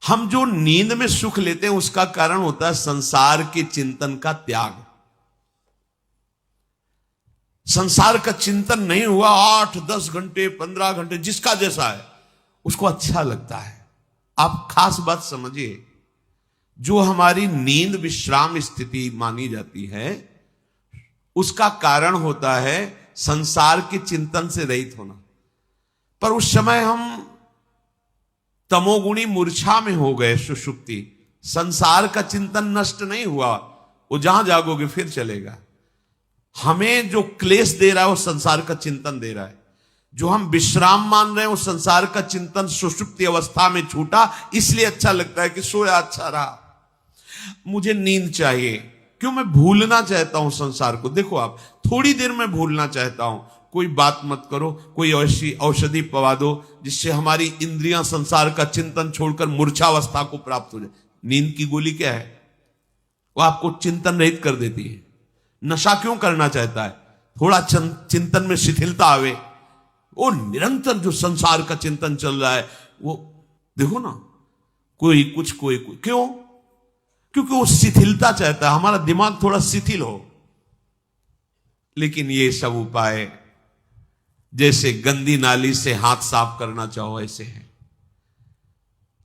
हम जो नींद में सुख लेते हैं उसका कारण होता है संसार के चिंतन का त्याग। संसार का चिंतन नहीं हुआ 8-10 घंटे 15 घंटे जिसका जैसा है उसको अच्छा लगता है। आप खास बात समझिए, जो हमारी नींद विश्राम स्थिति मानी जाती है उसका कारण होता है संसार के चिंतन से रहित होना। पर उस समय हम तमोगुणी मूर्छा में हो गए, सुषुप्ति, संसार का चिंतन नष्ट नहीं हुआ, वो जहां जागोगे फिर चलेगा। हमें जो क्लेश दे रहा है वो संसार का चिंतन दे रहा है। जो हम विश्राम मान रहे हैं वो संसार का चिंतन सुषुप्ति अवस्था में छूटा, इसलिए अच्छा लगता है कि सोया अच्छा रहा। मुझे नींद चाहिए, क्यों? मैं भूलना चाहता हूं संसार को। देखो आप, थोड़ी देर में भूलना चाहता हूं, कोई बात मत करो, कोई ऐसी औषधि पवा दो जिससे हमारी इंद्रियां संसार का चिंतन छोड़कर मूर्छावस्था को प्राप्त हो जाए। नींद की गोली क्या है? वो आपको चिंतन रहित कर देती है। नशा क्यों करना चाहता है? थोड़ा चिंतन में शिथिलता आवे। वो निरंतर जो संसार का चिंतन चल रहा है वो देखो ना, कोई कुछ क्यों? क्योंकि वो शिथिलता चाहता है, हमारा दिमाग थोड़ा शिथिल हो। लेकिन ये सब उपाय जैसे गंदी नाली से हाथ साफ करना चाहो ऐसे है।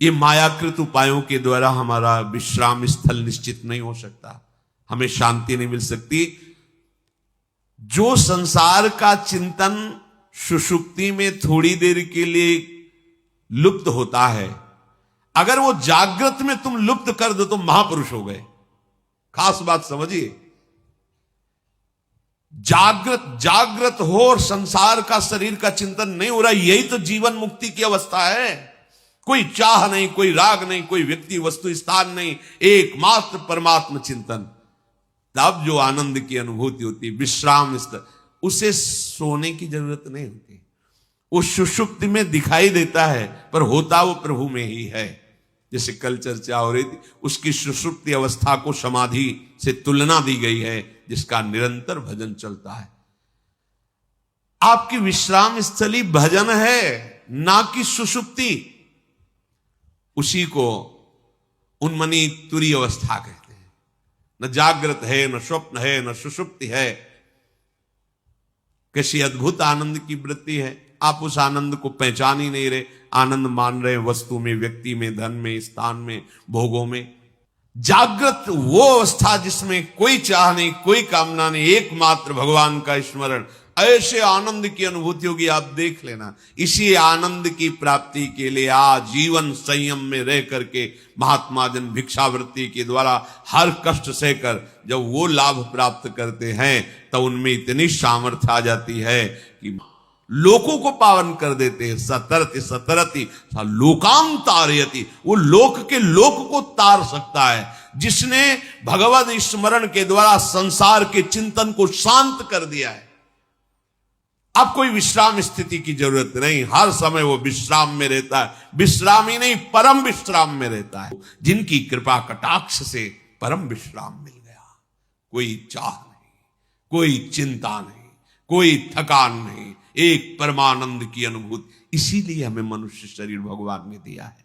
ये मायाकृत उपायों के द्वारा हमारा विश्राम स्थल निश्चित नहीं हो सकता, हमें शांति नहीं मिल सकती। जो संसार का चिंतन सुषुप्ति में थोड़ी देर के लिए लुप्त होता है, अगर वो जागृत में तुम लुप्त कर दो तो महापुरुष हो गए। खास बात समझिए, जागृत हो और संसार का शरीर का चिंतन नहीं हो रहा, यही तो जीवन मुक्ति की अवस्था है। कोई चाह नहीं, कोई राग नहीं, कोई व्यक्ति वस्तु स्थान नहीं, एकमात्र परमात्म चिंतन। तब जो आनंद की अनुभूति होती, विश्राम स्तर, उसे सोने की जरूरत नहीं होती। वो सुषुप्ति में दिखाई देता है पर होता वो प्रभु में ही है। जैसे कल चर्चा हो रही थी, उसकी सुषुप्ति अवस्था को समाधि से तुलना दी गई है जिसका निरंतर भजन चलता है। आपकी विश्राम स्थली भजन है, ना कि सुषुप्ति। उसी को उन्मनी तुरी अवस्था कहते हैं। न जागृत है, न स्वप्न है, न सुषुप्ति है। कैसी अद्भुत आनंद की वृत्ति है, आप उस आनंद को पहचान ही नहीं रहे। आनंद मान रहे वस्तु में, व्यक्ति में, धन में, स्थान में, भोगों में। जागृत वो अवस्था जिसमें कोई चाह नहीं, कोई कामना नहीं, एकमात्र भगवान का स्मरण, ऐसे आनंद की अनुभूति होगी, आप देख लेना। इसी आनंद की प्राप्ति के लिए आजीवन संयम में रह करके महात्मा जन भिक्षावृत्ति के द्वारा हर कष्ट सहकर जब वो लाभ प्राप्त करते हैं तो उनमें इतनी सामर्थ्य आ जाती है कि लोकों को पावन कर देते हैं। सतरति सतरति लोकां तारयति, वो लोक के लोक को तार सकता है जिसने भगवत स्मरण के द्वारा संसार के चिंतन को शांत कर दिया है। अब कोई विश्राम स्थिति की जरूरत नहीं, हर समय वो विश्राम में रहता है। विश्राम ही नहीं, परम विश्राम में रहता है। जिनकी कृपा कटाक्ष से परम विश्राम मिल गया, कोई चाह नहीं, कोई चिंता नहीं, कोई थकान नहीं, एक परमानंद की अनुभूति। इसीलिए हमें मनुष्य शरीर भगवान ने दिया है।